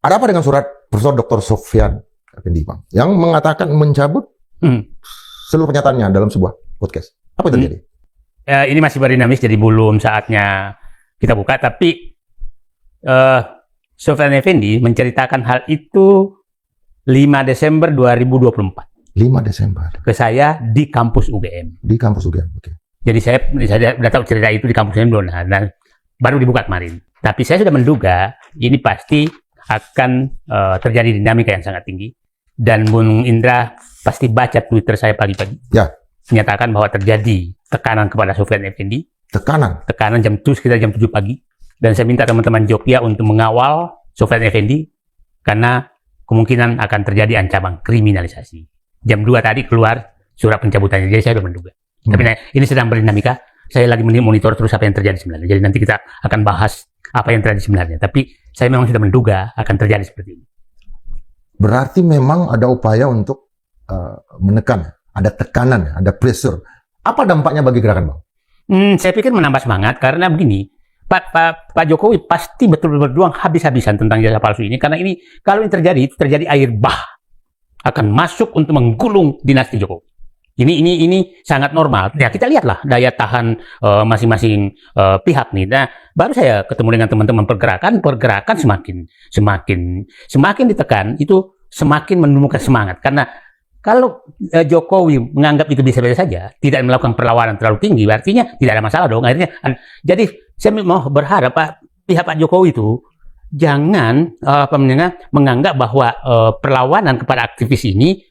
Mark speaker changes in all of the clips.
Speaker 1: Ada apa dengan surat Profesor Dr. Sofyan Effendi, Bang, yang mengatakan mencabut seluruh pernyataannya dalam sebuah podcast? Apa yang terjadi?
Speaker 2: Ini masih berdinamis, jadi belum saatnya kita buka. Tapi Sofyan Effendi menceritakan hal itu 5 Desember 2024.
Speaker 1: 5 Desember.
Speaker 2: Ke saya di kampus UGM.
Speaker 1: Di kampus UGM, oke.
Speaker 2: Jadi saya sudah tahu cerita itu di kampus UGM dulu, dan baru dibuka kemarin. Tapi saya sudah menduga ini pasti akan terjadi dinamika yang sangat tinggi. Dan Bung Indra pasti baca Twitter saya pagi-pagi.
Speaker 1: Ya.
Speaker 2: Menyatakan bahwa terjadi tekanan kepada Sofyan Effendi.
Speaker 1: Tekanan
Speaker 2: sekitar jam 7 pagi. Dan saya minta teman-teman Jogja untuk mengawal Sofyan Effendi karena kemungkinan akan terjadi ancaman kriminalisasi. Jam 2 tadi keluar surat pencabutannya, jadi saya sudah menduga. Tapi ini sedang berdinamika, saya lagi monitor terus apa yang terjadi sebenarnya. Jadi nanti kita akan bahas apa yang terjadi sebenarnya. Tapi saya memang sudah menduga akan terjadi seperti ini.
Speaker 1: Berarti memang ada upaya untuk menekan, ada tekanan, ada pressure. Apa dampaknya bagi gerakan, Bang?
Speaker 2: Saya pikir menambah semangat karena begini, Pak Jokowi pasti betul-betul berjuang habis-habisan tentang jasa palsu ini, karena ini kalau ini terjadi air bah akan masuk untuk menggulung dinasti Jokowi. Ini sangat normal. Ya kita lihatlah daya tahan masing-masing pihak nih. Nah, baru saya ketemu dengan teman-teman pergerakan semakin ditekan itu semakin menumbuhkan semangat, karena kalau Jokowi menganggap itu bisa-bisa saja, tidak melakukan perlawanan terlalu tinggi, artinya tidak ada masalah dong. Akhirnya, jadi saya mau berharap pihak Pak Jokowi itu jangan menganggap bahwa perlawanan kepada aktivis ini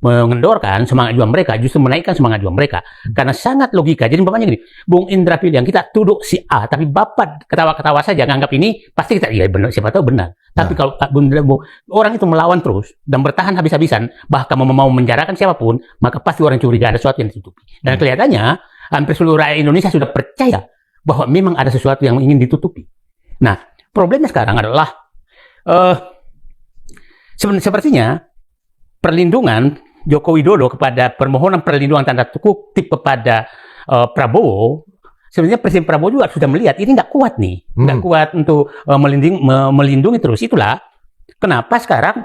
Speaker 2: mengendorkan semangat juang mereka, justru menaikkan semangat juang mereka. Karena sangat logika. Jadi umpamanya gini, Bung Indra Piliang, kita tuduh si A, tapi Bapak ketawa-ketawa saja nganggap ini, pasti kita, iya benar, siapa tahu benar. Tapi kalau orang itu melawan terus dan bertahan habis-habisan, bahkan mau menjarakan siapapun, maka pasti orang curiga ada sesuatu yang ditutupi. Dan kelihatannya hampir seluruh rakyat Indonesia sudah percaya bahwa memang ada sesuatu yang ingin ditutupi. Nah, problemnya sekarang adalah sepertinya perlindungan Joko Widodo kepada permohonan perlindungan tanda kutip kepada Prabowo, sebenarnya Presiden Prabowo juga sudah melihat ini nggak kuat nih, nggak kuat untuk melindungi terus. Itulah kenapa sekarang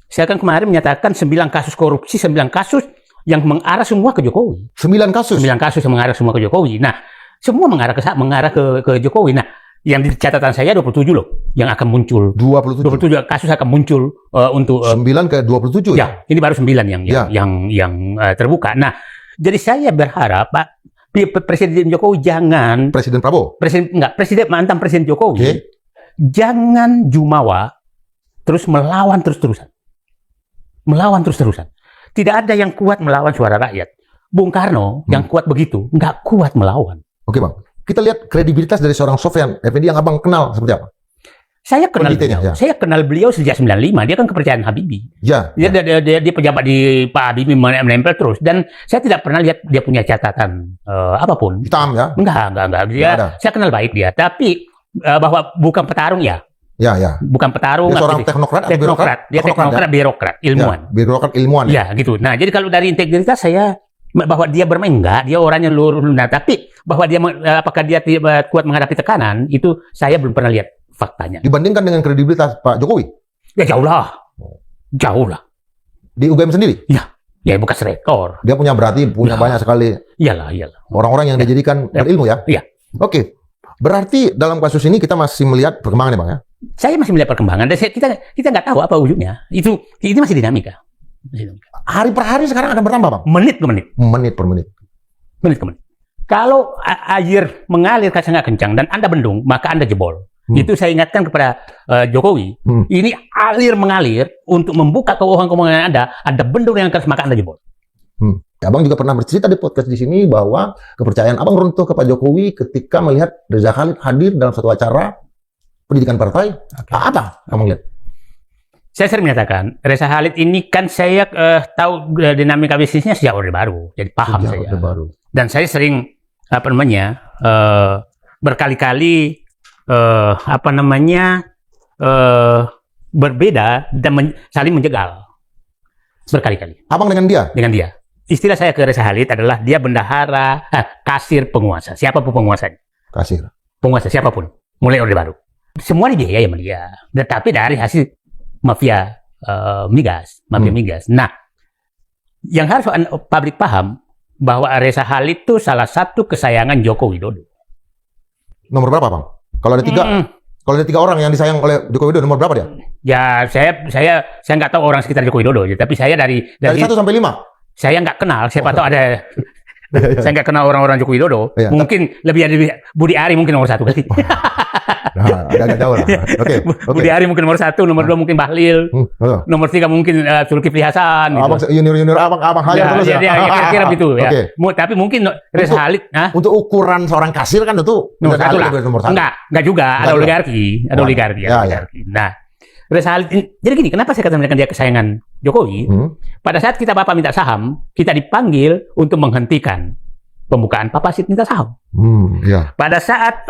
Speaker 2: saya kan kemarin menyatakan 9 kasus korupsi, 9 kasus yang mengarah semua ke Jokowi. 9 kasus yang mengarah semua ke Jokowi. Nah, semua mengarah ke Jokowi. Nah, yang di catatan saya 27 loh yang akan muncul. 27 kasus akan muncul untuk
Speaker 1: 9 ke 27
Speaker 2: ya. Ini baru 9 yang terbuka. Nah, jadi saya berharap Presiden Jokowi jangan mantan Presiden Jokowi jangan jumawa terus melawan terus-terusan. Tidak ada yang kuat melawan suara rakyat. Bung Karno yang kuat begitu, nggak kuat melawan.
Speaker 1: Oke, Bang. Kita lihat kredibilitas dari seorang Sofyan Effendi yang Abang kenal seperti apa?
Speaker 2: Saya kenal beliau sejak 95. Dia kan kepercayaan Habibie.
Speaker 1: Ya.
Speaker 2: Dia pejabat di Pak Habibie menempel terus. Dan saya tidak pernah lihat dia punya catatan apapun.
Speaker 1: Hitam ya?
Speaker 2: Enggak. Saya kenal baik dia. Tapi bahwa bukan petarung ya.
Speaker 1: Ya.
Speaker 2: Bukan petarung.
Speaker 1: Dia seorang teknokrat.
Speaker 2: Dia teknokrat, birokrat, ilmuwan.
Speaker 1: Ya, birokrat ilmuwan.
Speaker 2: Ya, gitu. Nah, jadi kalau dari integritas saya bahwa dia bermain enggak, dia orangnya lunak. Tapi bahwa dia apakah dia tidak kuat menghadapi tekanan, itu saya belum pernah lihat faktanya.
Speaker 1: Dibandingkan dengan kredibilitas Pak Jokowi?
Speaker 2: Ya jauh lah.
Speaker 1: Di UGM sendiri?
Speaker 2: Ya bekas rektor.
Speaker 1: Dia punya banyak sekali.
Speaker 2: Iyalah.
Speaker 1: Orang-orang yang dijadikan berilmu ya?
Speaker 2: Iya.
Speaker 1: Oke. Berarti dalam kasus ini kita masih melihat perkembangan ya, Bang ya?
Speaker 2: Saya masih melihat perkembangan. Dan kita nggak tahu apa ujungnya. Ini masih dinamika.
Speaker 1: Hari per hari sekarang akan bertambah, Bang?
Speaker 2: Menit ke menit.
Speaker 1: Menit per menit.
Speaker 2: Kalau air mengalir sangat kencang dan Anda bendung, maka Anda jebol. Itu saya ingatkan kepada Jokowi. Ini alir mengalir untuk membuka kebohongan-kebohongan Anda bendung yang keras, maka Anda jebol.
Speaker 1: Abang juga pernah bercerita di podcast di sini bahwa kepercayaan Abang runtuh ke Pak Jokowi ketika melihat Reza Khalid hadir dalam suatu acara pendidikan partai. Apa Abang lihat?
Speaker 2: Saya sering menyatakan, Reza Khalid ini kan saya tahu dinamika bisnisnya sejak Orde Baru, jadi paham saya. Dan saya sering berkali-kali berbeda dan saling menjegal berkali-kali.
Speaker 1: Abang dengan dia?
Speaker 2: Dengan dia. Istilah saya ke Reza Khalid adalah dia bendahara, kasir penguasa. Siapapun penguasanya.
Speaker 1: Kasir.
Speaker 2: Penguasa siapapun, mulai Orde Baru. Semua dibiayai sama dia. Tetapi dari hasil mafia migas. Nah, yang harus publik paham bahwa Reza Khalid itu salah satu kesayangan Joko Widodo.
Speaker 1: Nomor berapa, Bang? Kalau ada tiga orang yang disayang oleh Joko Widodo, nomor berapa dia?
Speaker 2: Ya, saya nggak tahu orang sekitar Joko Widodo, tapi saya dari
Speaker 1: 1 sampai 5.
Speaker 2: Saya nggak kenal, siapa tahu ada. Saya nggak kenal orang-orang Joko Widodo.
Speaker 1: Iya.
Speaker 2: Mungkin lebih dari Budi Ari mungkin nomor 1 kali.
Speaker 1: Nah, agak jauh lah. Oke.
Speaker 2: Budi Ari mungkin nomor 1, nomor 2 mungkin Bahlil, nomor 3 mungkin Zulkifli Hasan.
Speaker 1: Abang junior abang hayal terus ya.
Speaker 2: Kira-kira begitu ya.
Speaker 1: Oke.
Speaker 2: Tapi mungkin Reza Khalid,
Speaker 1: untuk ukuran seorang kasir kan tentu
Speaker 2: nomor 1 lah. Enggak juga, ada oligarki,
Speaker 1: Ya.
Speaker 2: Nah, Reza Khalid, jadi gini, kenapa saya katakan dia kesayangan Jokowi? Pada saat kita Bapak minta saham, kita dipanggil untuk menghentikan pembukaan Papasit minta saham.
Speaker 1: Ya.
Speaker 2: Pada saat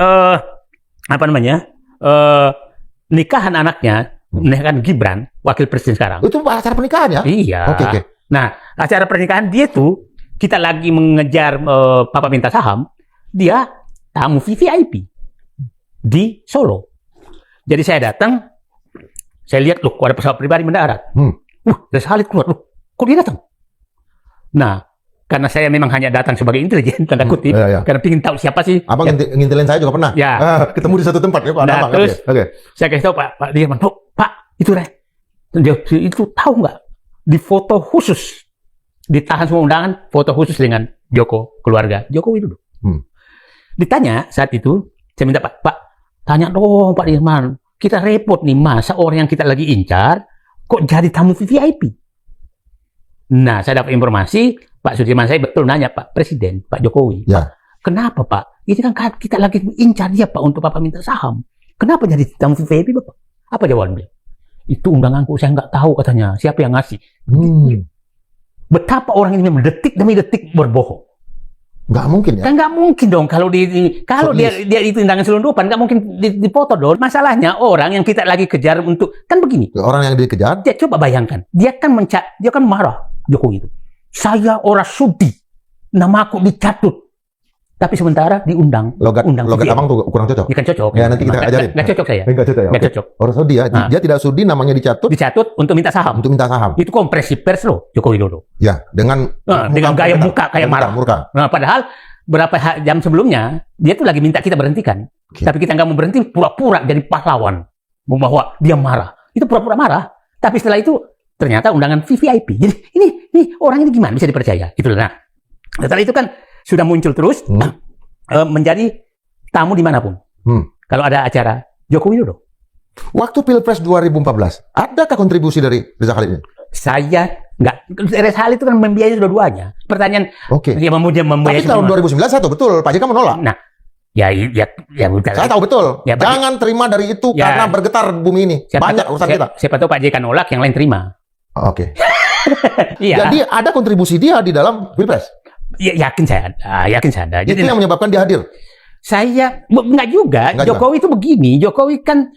Speaker 2: nikahan anaknya, nikahan Gibran, wakil presiden sekarang.
Speaker 1: Itu acara pernikahan ya?
Speaker 2: Iya.
Speaker 1: Oke.
Speaker 2: Nah, acara pernikahan dia tuh, kita lagi mengejar Papa minta saham, dia tamu VVIP di Solo. Jadi saya datang, saya lihat, loh, kok ada pesawat pribadi mendarat. Reza Khalid keluar, loh, kok dia datang? Nah, karena saya memang hanya datang sebagai intelijen, tanda kutip, karena ingin tahu siapa sih.
Speaker 1: Abang ngintilin saya juga pernah.
Speaker 2: Ya.
Speaker 1: Ketemu di satu tempat ya, Pak.
Speaker 2: Nah, terus saya kasih tahu Pak Dirman, Pak, itu dia itu tahu nggak? Di foto khusus, ditahan semua undangan, foto khusus dengan keluarga Joko Widodo. Ditanya saat itu, saya minta Pak, tanya dong Pak Dirman, kita repot nih, masa orang yang kita lagi incar, kok jadi tamu VIP? Nah, saya dapat informasi, Pak Sudirman saya betul nanya Pak Presiden, Pak Jokowi.
Speaker 1: Ya.
Speaker 2: Kenapa Pak? Ini kan kita lagi incar dia Pak untuk Bapak minta saham. Kenapa jadi tamu VIP Bapak? Apa jawabannya? Itu undanganku, saya nggak tahu katanya. Siapa yang ngasih? Betapa orang ini memang detik demi detik berbohong.
Speaker 1: Nggak mungkin ya?
Speaker 2: Kan nggak mungkin dong kalau dia itu undangan selundupan, nggak mungkin dipoto dong. Masalahnya orang yang kita lagi kejar untuk, kan begini.
Speaker 1: Orang yang dikejar?
Speaker 2: Dia coba bayangkan, dia kan marah Jokowi itu. Saya orang sudi, namaku dicatut. Tapi sementara diundang.
Speaker 1: Logat abang tuh kurang cocok.
Speaker 2: Bukan cocok.
Speaker 1: Ya nanti kita ajarin.
Speaker 2: Nggak cocok saya.
Speaker 1: Nggak cocok ya?
Speaker 2: Nggak cocok.
Speaker 1: Orang sudi ya? Dia tidak sudi, namanya dicatut.
Speaker 2: Dicatut untuk minta saham. Itu kompresi pers loh, Joko Widodo.
Speaker 1: Ya, dengan
Speaker 2: gaya muka kayak marah.
Speaker 1: Murka.
Speaker 2: Nah, padahal berapa jam sebelumnya, dia tuh lagi minta kita berhentikan. Tapi kita nggak mau berhenti, pura-pura jadi pahlawan. Bahwa dia marah. Itu pura-pura marah. Tapi setelah itu, ternyata undangan VVIP. Jadi ini orang ini gimana bisa dipercaya? Itulah. Nah, setelah itu kan sudah muncul terus menjadi tamu dimanapun. Kalau ada acara Joko Widodo.
Speaker 1: Waktu Pilpres 2014, adakah kontribusi dari Reza Khalid ini?
Speaker 2: Saya nggak. Reza Khalid itu kan membiayai dua-duanya. Pertanyaan. Dia membiayai.
Speaker 1: Tapi tahun 2009 saya tahu betul, Pak JK menolak.
Speaker 2: Nah, ya
Speaker 1: saya tahu betul. Ya, jangan terima dari itu karena bergetar bumi ini. Banyak urusan kita.
Speaker 2: Siapa tahu Pak JK nolak, yang lain terima.
Speaker 1: Oke.
Speaker 2: Iya.
Speaker 1: Jadi ada kontribusi dia di dalam Pilpres.
Speaker 2: Ya, yakin saya ada.
Speaker 1: Jadi itu yang menyebabkan dia hadir.
Speaker 2: Saya enggak juga. Jokowi itu begini. Jokowi kan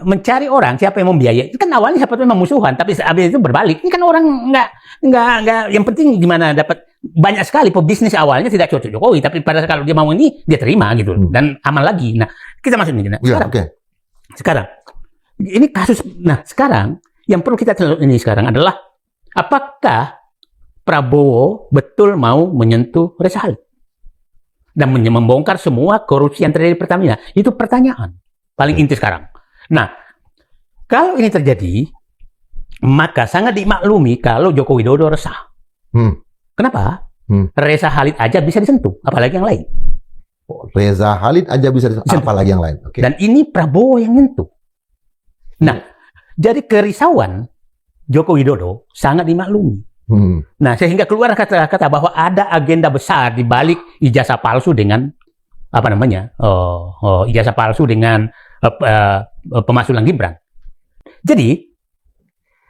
Speaker 2: mencari orang siapa yang membiayai. Itu kan awalnya siapa tuh memang musuhan, tapi habis itu berbalik. Ini kan orang enggak. Yang penting gimana dapat banyak sekali pebisnis awalnya tidak cocok Jokowi, tapi pada kalau dia mau ini dia terima gitu dan aman lagi. Nah, kita masuk ini. Sekarang ini kasus. Nah, sekarang yang perlu kita tahu ini sekarang adalah apakah Prabowo betul mau menyentuh Reza Khalid dan membongkar semua korupsi yang terjadi di Pertamina? Itu pertanyaan paling inti sekarang. Nah, kalau ini terjadi, maka sangat dimaklumi kalau Joko Widodo resah. Kenapa? Reza Khalid aja bisa disentuh, apalagi yang lain.
Speaker 1: Reza Khalid aja bisa disentuh, apalagi yang lain.
Speaker 2: Dan ini Prabowo yang nyentuh. Nah, jadi kerisauan Joko Widodo sangat dimaklumi. Nah, sehingga keluar kata-kata bahwa ada agenda besar di balik ijazah palsu dengan ijazah palsu dengan pemaksulan Gibran. Jadi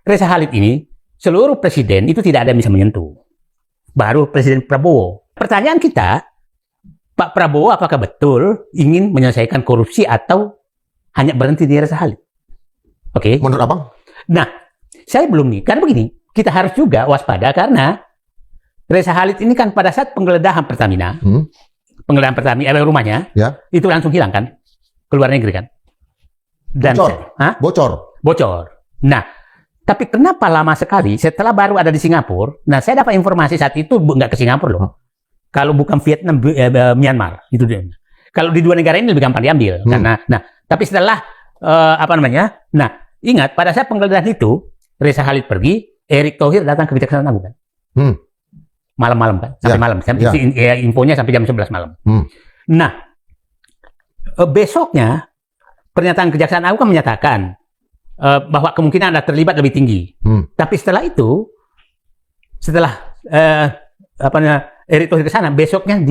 Speaker 2: Reza Khalid ini seluruh presiden itu tidak ada yang bisa menyentuh. Baru Presiden Prabowo. Pertanyaan kita, Pak Prabowo apakah betul ingin menyelesaikan korupsi atau hanya berhenti di Reza Khalid? Oke.
Speaker 1: Menurut abang?
Speaker 2: Nah, saya belum nih. Karena begini, kita harus juga waspada karena Reza Khalid ini kan pada saat penggeledahan Pertamina, rumahnya, itu langsung hilang kan, keluar negeri kan. Dan
Speaker 1: Bocor.
Speaker 2: bocor. Nah, tapi kenapa lama sekali setelah baru ada di Singapura? Nah, saya dapat informasi saat itu nggak ke Singapura loh. Kalau bukan Vietnam, Myanmar itu dia. Kalau di dua negara ini lebih gampang diambil karena, nah, tapi setelah nah, ingat pada saat penggeledahan itu, Reza Khalid pergi, Erick Thohir datang ke Kejaksaan Agung kan. Malam-malam kan, sampai malam. Infonya sampai jam 11 malam. Nah, besoknya pernyataan Kejaksaan Agung kan menyatakan bahwa kemungkinan Anda terlibat lebih tinggi. Tapi setelah itu, Erick Thohir ke sana, besoknya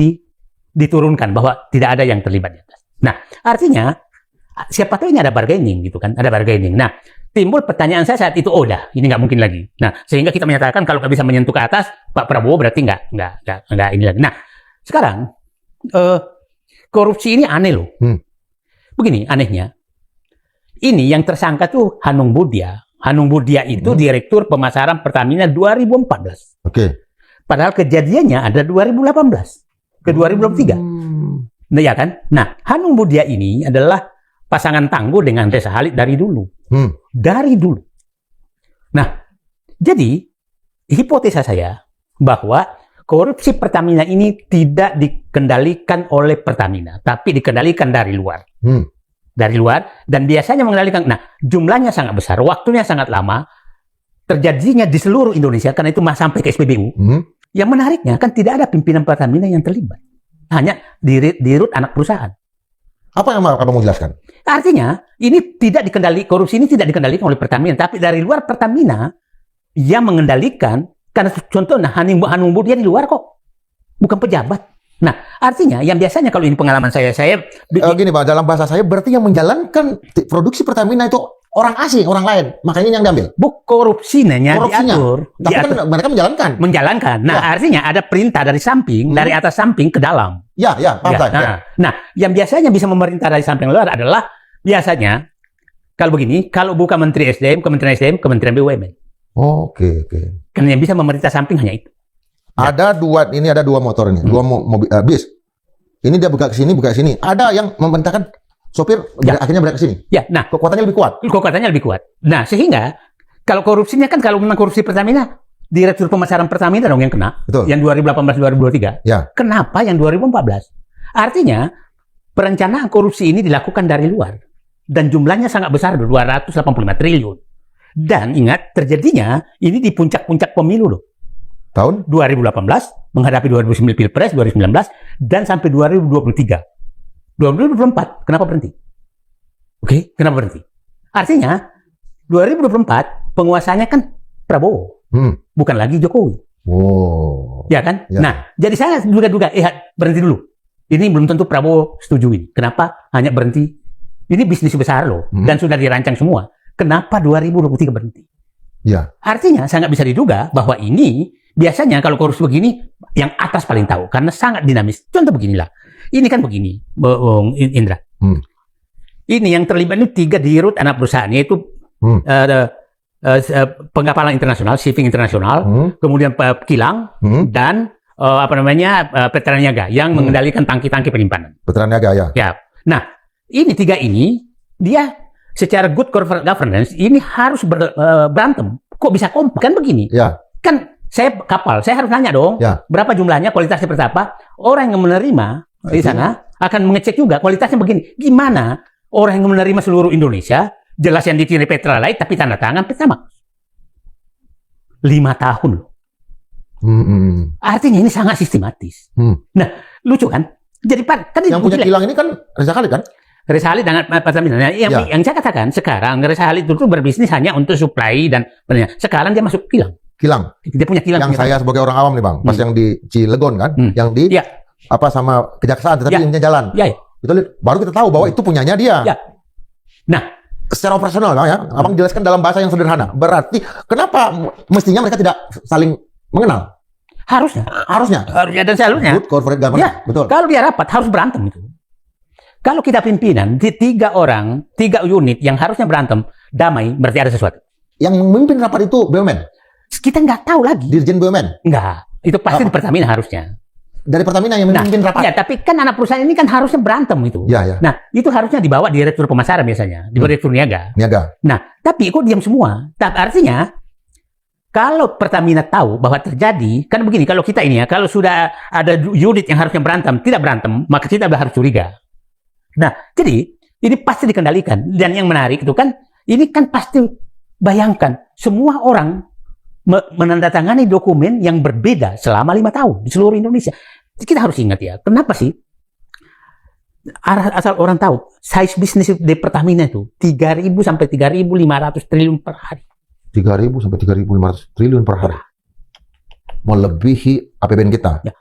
Speaker 2: diturunkan bahwa tidak ada yang terlibat di atas. Nah, artinya siapa tahu ini ada bargaining gitu kan, ada bargaining. Nah, timbul pertanyaan saya saat itu, ini nggak mungkin lagi. Nah, sehingga kita menyatakan kalau nggak bisa menyentuh ke atas, Pak Prabowo berarti nggak ini lagi. Nah, sekarang korupsi ini aneh loh. Begini anehnya, ini yang tersangka tuh Hanung Budia. Hanung Budia itu direktur pemasaran Pertamina 2014. Padahal kejadiannya ada 2018 ke 2023. Nah, ya kan? Nah, Hanung Budia ini adalah pasangan tangguh dengan Reza Khalid dari dulu. Dari dulu. Nah, jadi hipotesa saya bahwa korupsi Pertamina ini tidak dikendalikan oleh Pertamina, tapi dikendalikan dari luar. Dari luar, dan biasanya mengendalikan, nah, jumlahnya sangat besar, waktunya sangat lama, terjadinya di seluruh Indonesia, karena itu sampai ke SPBU. Yang menariknya, kan tidak ada pimpinan Pertamina yang terlibat. Hanya dirut anak perusahaan.
Speaker 1: Apa yang Abang mau jelaskan?
Speaker 2: Artinya, korupsi ini tidak dikendalikan oleh Pertamina, tapi dari luar Pertamina yang mengendalikan, karena contohnya Hanung Budia di luar kok, bukan pejabat. Nah, artinya yang biasanya kalau ini pengalaman saya
Speaker 1: gini Bang, dalam bahasa saya berarti yang menjalankan produksi Pertamina itu orang asing, orang lain, makanya yang diambil.
Speaker 2: Korupsinya diatur.
Speaker 1: Tapi kan mereka menjalankan.
Speaker 2: Nah, artinya ada perintah dari samping, dari atas samping ke dalam.
Speaker 1: Paham.
Speaker 2: Nah, yang biasanya bisa memerintah dari samping luar adalah biasanya kalau begini, kalau bukan Menteri SDM, Kementerian SDM, Kementerian BUMN.
Speaker 1: Oke.
Speaker 2: Karena yang bisa memerintah samping hanya itu.
Speaker 1: Ada dua motor ini, dua mobil bis. Ini dia buka ke sini, buka ke sini. Ada yang memerintahkan sopir akhirnya bergerak ke sini. Nah, kekuatannya lebih kuat. Nah, sehingga kalau korupsinya kan, kalau memang korupsi Pertamina, direktur pemasaran Pertamina dong yang kena. Betul.
Speaker 2: Yang 2018-2023. Kenapa yang 2014? Artinya perencanaan korupsi ini dilakukan dari luar dan jumlahnya sangat besar, 285 triliun. Dan ingat, terjadinya ini di puncak-puncak pemilu loh.
Speaker 1: Tahun
Speaker 2: 2018 menghadapi 2009 Pilpres 2019 dan sampai 2023. 2024 kenapa berhenti? Kenapa berhenti? Artinya 2024 penguasanya kan Prabowo, bukan lagi Jokowi. Ya kan? Nah, jadi saya duga-duga berhenti dulu. Ini belum tentu Prabowo setuju ini. Kenapa hanya berhenti? Ini bisnis besar loh dan sudah dirancang semua. Kenapa 2023 berhenti? Artinya sangat bisa diduga bahwa ini biasanya kalau korupsi begini, yang atas paling tahu, karena sangat dinamis. Contoh beginilah. Ini kan begini, Indra. Ini yang terlibat ini 3 dirut anak perusahaan, yaitu pengkapalan internasional, shipping internasional, kemudian Kilang, dan Petra Niaga, yang mengendalikan tangki-tangki penyimpanan.
Speaker 1: Petra Niaga, ya.
Speaker 2: Nah, ini 3 ini, dia secara good corporate governance, ini harus berantem. Kok bisa kompak? Kan begini. Kan saya kapal, saya harus nanya dong, berapa jumlahnya, kualitasnya seperti apa. Orang yang menerima di sana akan mengecek juga kualitasnya begini. Gimana orang yang menerima seluruh Indonesia, jelas yang ditilik Petra lain, tapi tanda tangan pertama 5 tahun loh. Artinya ini sangat sistematis. Nah, lucu kan? Jadi kan
Speaker 1: yang punya Kilang ini kan Reza Khalid kan?
Speaker 2: Reza Khalid dengan Pertamina. Nah, yang saya katakan sekarang Reza Khalid itu berbisnis hanya untuk supply dan sekarang dia masuk Kilang. Dia punya Kilang.
Speaker 1: Yang saya sebagai orang awam nih Bang, pas yang di Cilegon kan, yang di sama kejaksaan, tetapi ini jalan. Betul, baru kita tahu bahwa itu punyanya dia. Nah, secara operasional Bang ya, Abang jelaskan dalam bahasa yang sederhana. Berarti kenapa mestinya mereka tidak saling mengenal? Harusnya dan seharusnya. Good corporate governance. Betul.
Speaker 2: Kalau dia rapat harus berantem itu. Kalau kita pimpinan di 3 orang, 3 unit yang harusnya berantem, damai, berarti ada sesuatu.
Speaker 1: Yang memimpin rapat itu BUMN.
Speaker 2: Kita nggak tahu lagi.
Speaker 1: Dirjen BUMN?
Speaker 2: Nggak. Itu pasti di Pertamina harusnya.
Speaker 1: dari Pertamina yang memimpin rapat.
Speaker 2: Ya, tapi kan anak perusahaan ini kan harusnya berantem itu.
Speaker 1: Ya.
Speaker 2: Nah, itu harusnya dibawa direktur pemasaran biasanya, direktur niaga. Nah, tapi kok diam semua? Artinya, kalau Pertamina tahu bahwa terjadi, kan begini, kalau kita ini ya, kalau sudah ada unit yang harusnya berantem, tidak berantem, maka kita udah harus curiga. Nah, jadi, ini pasti dikendalikan. Dan yang menarik itu kan, ini kan pasti, bayangkan, semua orang menandatangani dokumen yang berbeda selama 5 tahun di seluruh Indonesia. Kita harus ingat ya, kenapa sih asal orang tahu size bisnis di Pertamina itu 3.000 sampai 3.500 triliun per hari.
Speaker 1: 3.000 sampai 3.500 triliun per hari. Melebihi APBN kita.
Speaker 2: Ya.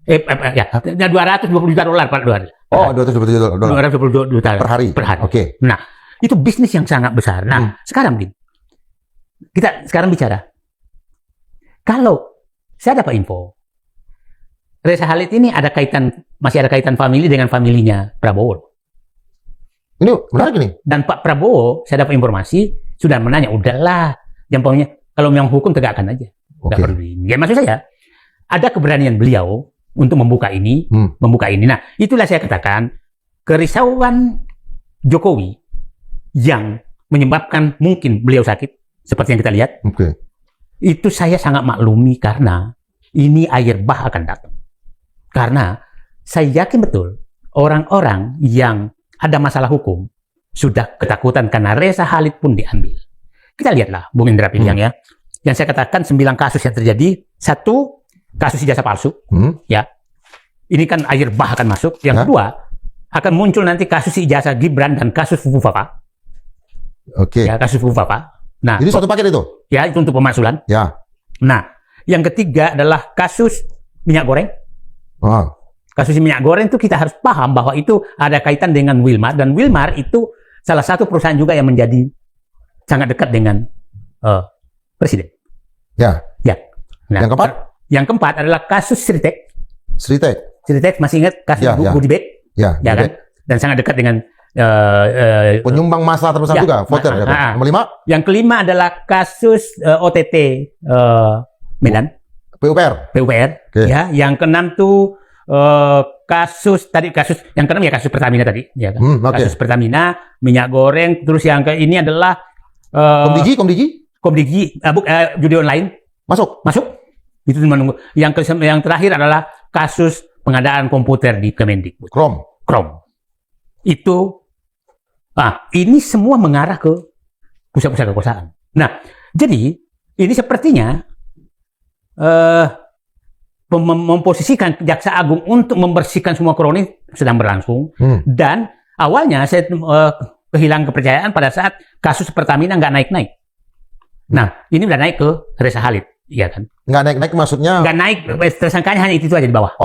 Speaker 2: 220 juta dolar per hari.
Speaker 1: Oh, 220 juta dolar.
Speaker 2: 220 juta
Speaker 1: per hari.
Speaker 2: Oke. Nah, itu bisnis yang sangat besar. Nah, sekarang kita sekarang bicara. Kalau saya dapat info, Reza Khalid ini masih ada kaitan famili dengan familinya Prabowo.
Speaker 1: Ini menarik ini.
Speaker 2: Dan Pak Prabowo, saya dapat informasi, sudah menanya, udahlah, pokoknya kalau memang hukum tegakkan aja. Nggak perlu ini. Ya, maksud saya, ada keberanian beliau untuk membuka ini. Nah, itulah saya katakan, kerisauan Jokowi yang menyebabkan mungkin beliau sakit, seperti yang kita lihat, itu saya sangat maklumi karena ini air bah akan datang. Karena saya yakin betul orang-orang yang ada masalah hukum sudah ketakutan karena Reza Khalid pun diambil. Kita lihatlah, Bung Indra Piliang ya. Yang saya katakan 9 kasus yang terjadi. 1, kasus ijazah palsu. Ya, ini kan air bah akan masuk. Yang kedua, akan muncul nanti kasus ijazah Gibran dan kasus Fufu Faka. Ya, kasus Fufu Faka. Nah,
Speaker 1: jadi satu paket itu?
Speaker 2: Ya, itu untuk pemaksulan.
Speaker 1: Ya.
Speaker 2: Nah, yang ketiga adalah kasus minyak goreng. Kasus minyak goreng itu kita harus paham bahwa itu ada kaitan dengan Wilmar, dan Wilmar itu salah satu perusahaan juga yang menjadi sangat dekat dengan presiden. Ya. Nah, yang keempat adalah kasus Sritek. Sritek masih ingat kasus Goodie Bag? Ya kan? Dan sangat dekat dengan
Speaker 1: penyumbang massa terbesar juga, voter. Nomor 5.
Speaker 2: Yang kelima adalah kasus OTT Medan.
Speaker 1: PUPR.
Speaker 2: Ya. Yang keenam tuh kasus yang keenam ya kasus Pertamina tadi. Ya, kan? Kasus Pertamina, minyak goreng. Terus yang ke ini adalah Komdigi, judi online. Masuk. Itu menunggu. Yang terakhir adalah kasus pengadaan komputer di Kemendikbud. Chrome. Itu ini semua mengarah ke pusat-pusat kekuasaan. Nah, jadi ini sepertinya memposisikan Jaksa Agung untuk membersihkan semua kroni sedang berlangsung. Dan awalnya saya kehilangan kepercayaan pada saat kasus Pertamina nggak naik-naik. Nah, ini udah naik ke Reza Khalid, ya kan?
Speaker 1: Nggak naik-naik maksudnya?
Speaker 2: Nggak naik, tersangkanya hanya itu aja di bawah.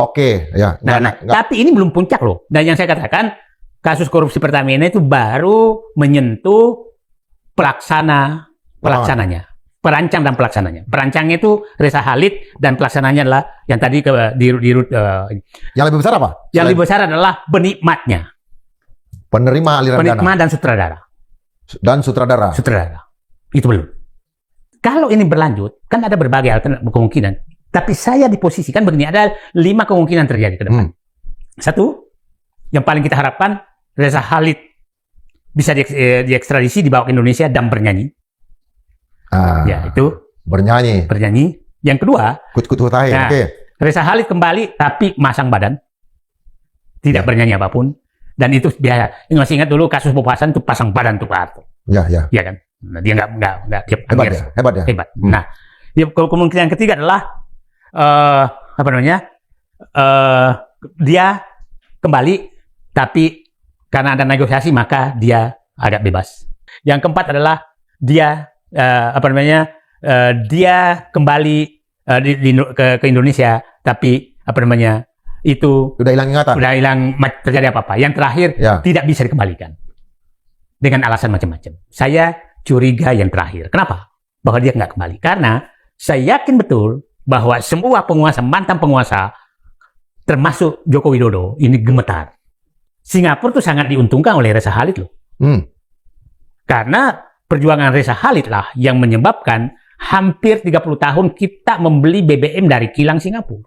Speaker 1: Ya.
Speaker 2: Tapi ini belum puncak loh. Dan yang saya katakan, kasus korupsi Pertamina itu baru menyentuh pelaksananya. Perancang dan pelaksananya. Perancangnya itu Reza Khalid dan pelaksananya adalah yang tadi
Speaker 1: yang lebih besar apa?
Speaker 2: Yang lebih besar adalah penikmatnya.
Speaker 1: Penerima aliran dana.
Speaker 2: Penikmat dan sutradara. Itu belum. Kalau ini berlanjut, kan ada berbagai kemungkinan. Tapi saya diposisikan begini, ada 5 kemungkinan terjadi ke depan. 1, yang paling kita harapkan, Reza Khalid bisa diekstradisi, dibawa ke Indonesia dan bernyanyi. Ya, itu
Speaker 1: bernyanyi.
Speaker 2: Yang kedua, Reza Khalid kembali tapi masang badan, tidak bernyanyi apapun, dan itu biasa. Masih ingat dulu kasus Bopasan itu pasang badan tuh Pak Harto. Ya kan. Nah, dia nggak
Speaker 1: hebat ya.
Speaker 2: Nah, kemungkinan yang ketiga adalah dia kembali tapi karena ada negosiasi maka dia agak bebas. Yang keempat adalah dia dia kembali ke Indonesia tapi itu
Speaker 1: sudah hilang ingatan,
Speaker 2: terjadi apa-apa. Yang terakhir tidak bisa dikembalikan dengan alasan macam-macam. Saya curiga yang terakhir. Kenapa? Bahwa dia nggak kembali. Karena saya yakin betul bahwa semua mantan penguasa, termasuk Joko Widodo, ini gemetar. Singapura tuh sangat diuntungkan oleh Reza Khalid loh. Karena perjuangan Reza Khalid lah yang menyebabkan hampir 30 tahun kita membeli BBM dari kilang Singapura.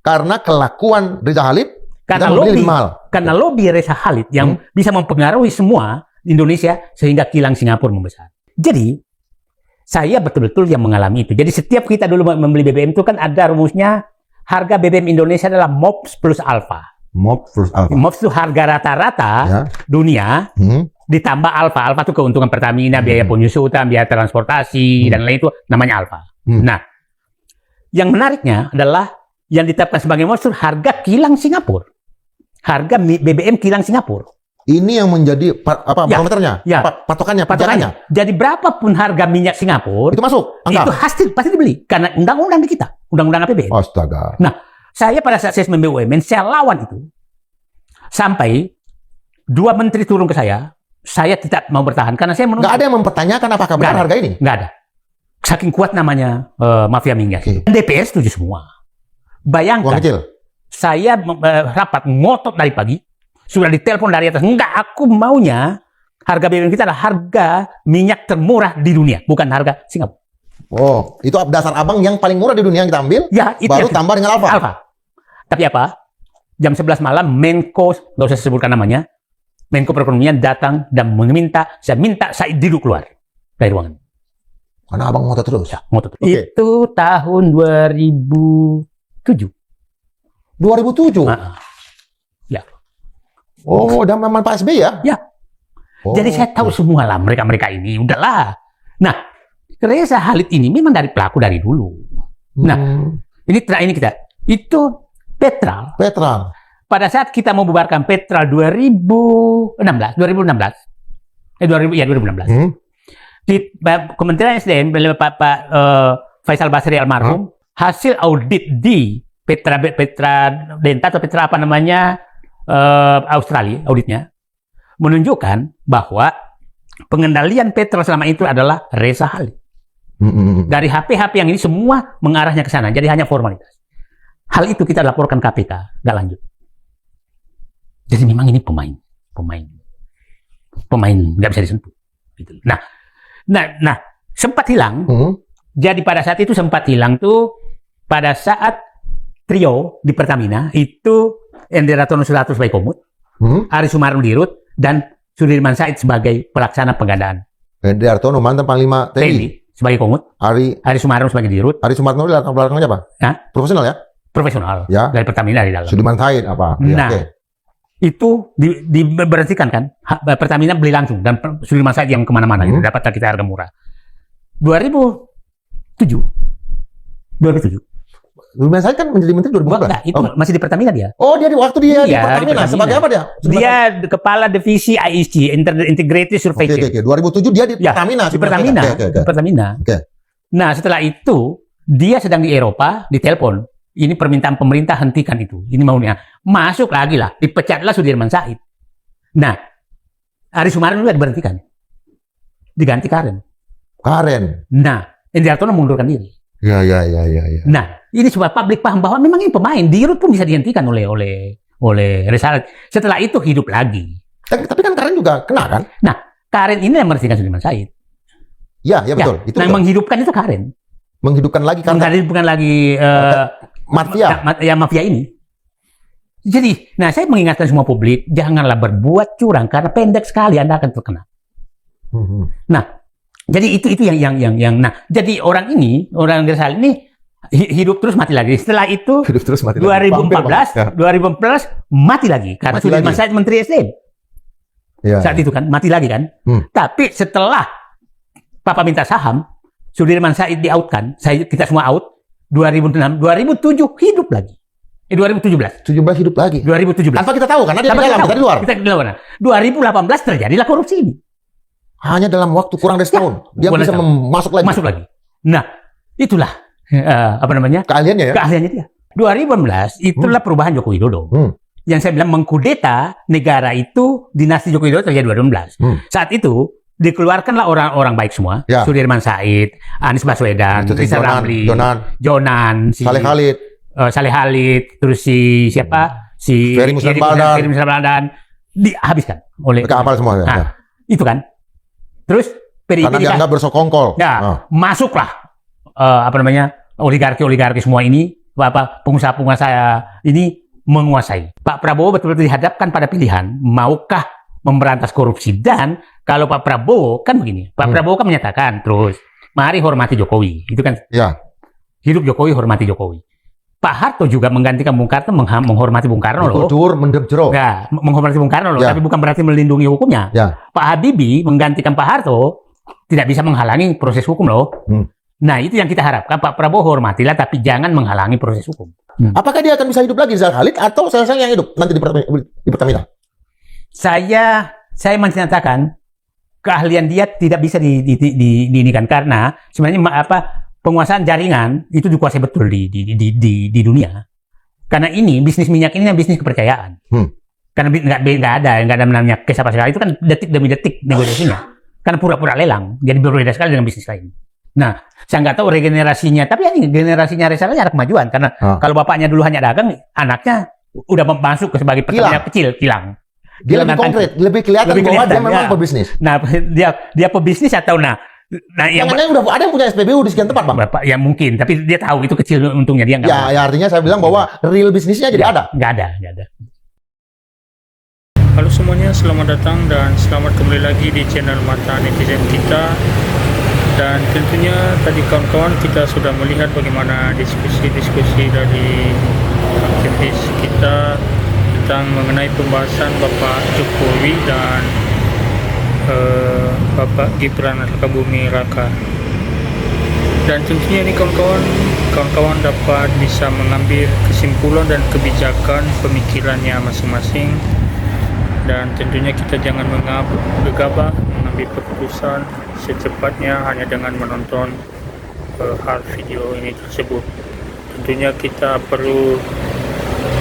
Speaker 1: karena kelakuan Reza Khalid,
Speaker 2: karena lobby Reza Khalid yang bisa mempengaruhi semua Indonesia sehingga kilang Singapura membesar. Jadi saya betul-betul yang mengalami itu. Jadi setiap kita dulu membeli BBM itu kan ada rumusnya, harga BBM Indonesia adalah MOPS plus alfa.
Speaker 1: MOPS plus alfa.
Speaker 2: MOPS itu harga rata-rata dunia ditambah alfa. Alfa itu keuntungan Pertamina, biaya penyusutan, biaya transportasi dan lain itu namanya alfa. Nah, yang menariknya adalah yang ditetapkan sebagai MOPS itu harga kilang Singapura. Harga BBM kilang Singapura. Ini
Speaker 1: yang menjadi barometernya, patokannya.
Speaker 2: Jadi berapapun harga minyak Singapura,
Speaker 1: itu masuk angka.
Speaker 2: Itu pasti dibeli karena undang-undang di kita, undang-undang APBN.
Speaker 1: Astaga.
Speaker 2: Nah, saya pada saat saya BUMN, saya lawan itu. Sampai 2 menteri turun ke saya tidak mau bertahan karena saya menurut.
Speaker 1: Nggak ada yang mempertanyakan apakah benar harga ini.
Speaker 2: Nggak ada. Saking kuat namanya mafia minyak. DPR setuju semua. Bayangkan.
Speaker 1: Uang kecil.
Speaker 2: Saya rapat ngotot dari pagi. Sudah ditelepon dari atas, enggak, aku maunya harga BBM kita adalah harga minyak termurah di dunia, bukan harga Singapura.
Speaker 1: Oh, itu dasar abang yang paling murah di dunia yang kita ambil,
Speaker 2: ya, itu
Speaker 1: baru tambah dengan alfa.
Speaker 2: Tapi apa? Jam 11 malam, Menko, nggak usah sebutkan namanya, Menko Perekonomian datang dan saya minta Said Didu keluar dari ruangan.
Speaker 1: Karena abang ngotot terus?
Speaker 2: Ya, ngotot terus. Okay. Itu tahun 2007.
Speaker 1: 2007?
Speaker 2: Ya.
Speaker 1: Oh, dan memang Pak SBY ya?
Speaker 2: Ya. Oh, jadi saya tahu semua lah mereka ini. Udahlah. Nah, Reza Khalid ini memang pelaku dari dulu. Nah, ini kita. Itu Petral. Pada saat kita membubarkan Petral 2016. Di Kementerian SDM, Pak Faisal Basri almarhum, hasil audit di Petra Denta atau Petra apa namanya, Australia, auditnya menunjukkan bahwa pengendalian petrol selama itu adalah Reza Khalid. Dari HP yang ini semua mengarahnya ke sana, jadi hanya formalitas. Hal itu kita laporkan KPK, nggak lanjut. Jadi memang ini pemain nggak bisa disentuh. Gitu. Nah, sempat hilang. Jadi pada saat itu sempat hilang tuh pada saat trio di Pertamina itu Hendri Hartono sebagai komut, Ari Sumarno dirut, dan Sudirman Said sebagai pelaksana penggandaan.
Speaker 1: Hendri Hartono mantan Panglima TNI
Speaker 2: sebagai komut, Ari Sumarno sebagai dirut.
Speaker 1: Ari Sumarno di belakangnya apa? Profesional ya?
Speaker 2: Profesional.
Speaker 1: Ya.
Speaker 2: Dari Pertamina di dalam.
Speaker 1: Sudirman Said apa?
Speaker 2: Nah, itu diberhentikan kan? Pertamina beli langsung dan Sudirman Said yang kemana-mana gitu, dapat kita harga murah. 2007. Sudirman Said kan menjadi menteri 2014. Enggak, itu masih di Pertamina dia.
Speaker 1: Oh, dia waktu dia di Pertamina. Sebagai apa dia?
Speaker 2: Dia kepala divisi ISG, Integrated Survey.
Speaker 1: Oke. 2007 dia di Pertamina.
Speaker 2: Di Pertamina. Nah, setelah itu dia sedang di Eropa, ditelepon. Ini permintaan pemerintah, hentikan itu. Ini maunya. Masuk lagi lah, dipecatlah Sudirman Said. Nah, Ari Sumarno juga diberhentikan. Diganti Karen. Nah, Hendri Hartono mengundurkan diri.
Speaker 1: Ya.
Speaker 2: Nah, ini supaya publik paham bahwa memang ini pemain. Dirut pun bisa dihentikan oleh Reza Khalid. Setelah itu hidup lagi.
Speaker 1: Tapi kan Karen juga kena kan?
Speaker 2: Nah, Karen ini yang membersihkan Sudirman Said.
Speaker 1: Ya betul. Itu
Speaker 2: yang menghidupkan itu Karen.
Speaker 1: Menghidupkan lagi kan?
Speaker 2: Menghidupkan lagi mafia ini. Jadi, saya mengingatkan semua publik, janganlah berbuat curang karena pendek sekali Anda akan terkena. Nah, jadi itu yang jadi orang Reza Khalid ini hidup terus mati lagi. Setelah itu 2014 mati lagi karena Sudirman Said menteri SDM. Saat itu kan mati lagi kan. Tapi setelah Papa minta saham, Sudirman Said di-out-kan, kita semua out. 2006, 2007 hidup lagi. 2017
Speaker 1: hidup lagi.
Speaker 2: 2017.
Speaker 1: Tanpa kita tahu karena dia di dalam, kita di luar.
Speaker 2: Kita di luar. 2018 terjadilah korupsi ini.
Speaker 1: Hanya dalam waktu kurang dari setahun dia bisa masuk lagi. Nah, itulah keahliannya dia. 2016 itulah perubahan Joko Widodo. Yang saya bilang mengkudeta negara itu, dinasti Joko Widodo terjadi 2016. Saat itu dikeluarkanlah orang-orang baik semua. Sudirman Said, Anies Baswedan, Rizal Ramli, Jonan, Saleh Khalid, terus siapa? Si Ferry Muslim
Speaker 2: Baldan dihabiskan oleh
Speaker 1: kapal semua.
Speaker 2: Itu kan. Terus PDIP
Speaker 1: karena dianggap bersekongkol.
Speaker 2: Masuklah oligarki semua ini pengusaha-pengusaha ini menguasai. Pak Prabowo betul-betul dihadapkan pada pilihan, maukah memberantas korupsi? Dan kalau Pak Prabowo kan begini, Pak Prabowo kan menyatakan terus, mari hormati Jokowi, itu kan?
Speaker 1: Ya.
Speaker 2: Hidup Jokowi, hormati Jokowi. Pak Harto juga menggantikan Bung Karno, menghormati Bung Karno loh.
Speaker 1: Kudur, mendem jeruk.
Speaker 2: Ya, menghormati Bung Karno loh,
Speaker 1: ya.
Speaker 2: Tapi bukan berarti melindungi hukumnya.
Speaker 1: Ya.
Speaker 2: Pak Habibie menggantikan Pak Harto, tidak bisa menghalangi proses hukum loh. Nah, itu yang kita harapkan. Pak Prabowo hormatilah, tapi jangan menghalangi proses hukum.
Speaker 1: Apakah dia akan bisa hidup lagi Rizal Khalid atau saya yang hidup nanti di Pertamina?
Speaker 2: Saya masih nyatakan keahlian dia tidak bisa diinikan karena sebenarnya penguasaan jaringan itu dikuasai betul di dunia. Karena ini bisnis minyak ini bisnis kepercayaan. Karena nggak ada namanya kes apa sekali, itu kan detik demi detik negosiasinya. Karena pura-pura lelang, jadi berbeda sekali dengan bisnis lain. Nah, saya nggak tahu regenerasinya, tapi ini generasinya Rizal ada kemajuan. Karena kalau bapaknya dulu hanya dagang, anaknya udah masuk ke sebagai petani kecil, kilang.
Speaker 1: Dia lebih konkret, lebih kelihatan bahwa dia memang pebisnis.
Speaker 2: Nah, dia pebisnis atau yang
Speaker 1: udah ada yang punya SPBU di sekian tempat, Bang.
Speaker 2: Bapak, ya mungkin, tapi dia tahu itu kecil untungnya dia nggak.
Speaker 1: Ya, artinya saya bilang bahwa real bisnisnya jadi ada.
Speaker 2: Nggak ada.
Speaker 3: Halo semuanya, selamat datang dan selamat kembali lagi di channel Mata Netizen kita. Dan tentunya tadi kawan-kawan kita sudah melihat bagaimana diskusi-diskusi dari aktivis kita tentang mengenai pembahasan Bapak Jokowi dan Bapak Gibran Rakabuming Raka. Dan tentunya ini kawan-kawan dapat bisa mengambil kesimpulan dan kebijakan pemikirannya masing-masing. Dan tentunya kita jangan gegabah mengambil keputusan secepatnya hanya dengan menonton hal video ini tersebut. Tentunya kita perlu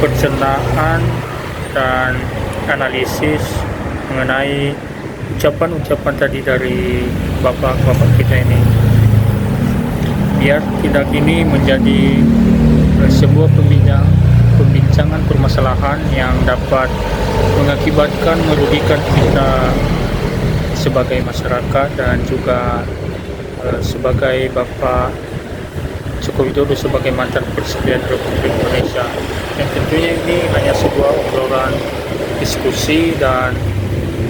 Speaker 3: pencernaan dan analisis mengenai ucapan-ucapan tadi dari bapak-bapak kita ini, biar tidak ini menjadi sebuah pembincangan permasalahan yang dapat mengakibatkan merugikan kita sebagai masyarakat dan juga sebagai Bapak Joko Widodo sebagai mantan Presiden Republik Indonesia. Dan tentunya ini hanya sebuah obrolan diskusi dan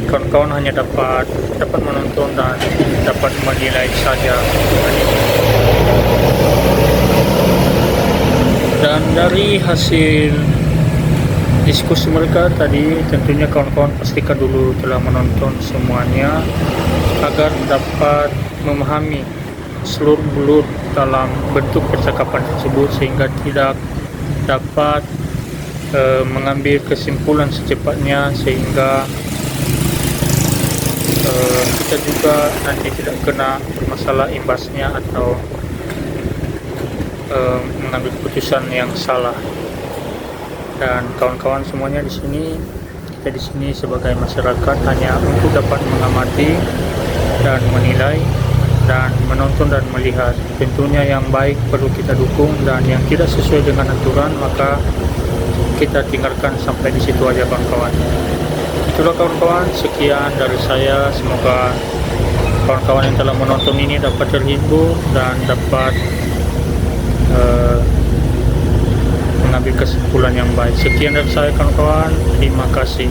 Speaker 3: kawan-kawan hanya dapat menonton dan dapat menilai saja. Dan dari hasil diskusi mereka tadi, tentunya kawan-kawan pastikan dulu telah menonton semuanya agar dapat memahami seluruh bulut dalam bentuk percakapan tersebut sehingga tidak dapat mengambil kesimpulan secepatnya sehingga kita juga nanti tidak kena bermasalah imbasnya atau mengambil keputusan yang salah. Dan kawan-kawan semuanya kita di sini sebagai masyarakat hanya untuk dapat mengamati dan menilai dan menonton dan melihat. Tentunya yang baik perlu kita dukung dan yang tidak sesuai dengan aturan maka kita tinggalkan sampai di situ aja kawan-kawan. Itulah kawan-kawan, sekian dari saya. Semoga kawan-kawan yang telah menonton ini dapat terhibur dan dapat mengambil kesimpulan yang baik. Sekian dari saya kawan-kawan, terima kasih.